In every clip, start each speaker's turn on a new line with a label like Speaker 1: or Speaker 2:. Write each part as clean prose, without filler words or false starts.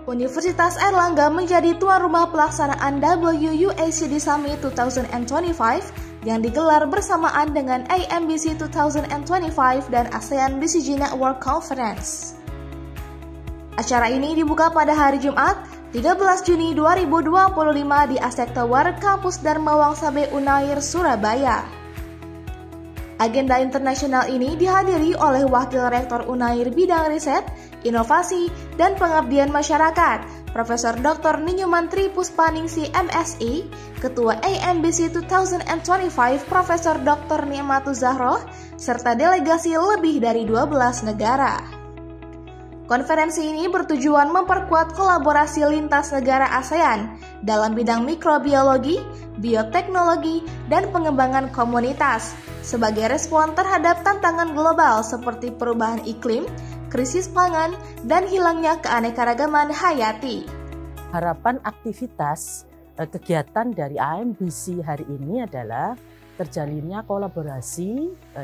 Speaker 1: Universitas Airlangga menjadi tuan rumah pelaksanaan WUACD Summit 2025 yang digelar bersamaan dengan AMBC 2025 dan ASEAN BCG Network Conference. Acara ini dibuka pada hari Jumat, 13 Juni 2025 di Asek Tower, Kampus Dharma Wangsabe Unair, Surabaya. Agenda internasional ini dihadiri oleh Wakil Rektor Unair Bidang Riset, Inovasi, dan Pengabdian Masyarakat, Profesor Dr. Ninyuman Tri Puspaningsi MSI, Ketua AMBC 2025 Profesor Dr. Ni'matuz Zahroh, serta delegasi lebih dari 12 negara. Konferensi ini bertujuan memperkuat kolaborasi lintas negara ASEAN dalam bidang mikrobiologi, bioteknologi, dan pengembangan komunitas sebagai respon terhadap tantangan global seperti perubahan iklim, krisis pangan, dan hilangnya keanekaragaman hayati.
Speaker 2: Harapan aktivitas kegiatan dari AMBC hari ini adalah terjalinnya kolaborasi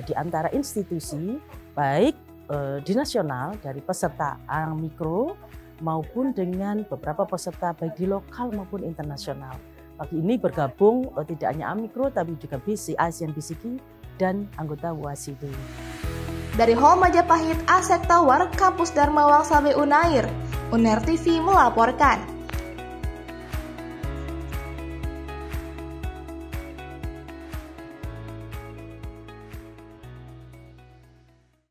Speaker 2: di antara institusi, baik di nasional dari peserta AM Mikro maupun dengan beberapa peserta baik di lokal maupun internasional. Pagi ini bergabung tidak hanya AM Mikro tapi juga ASEAN BCG dan anggota WUACD.
Speaker 1: Dari Hall Majapahit Asek Tower, Kampus Dharma Wangsabe Unair, UNER TV melaporkan.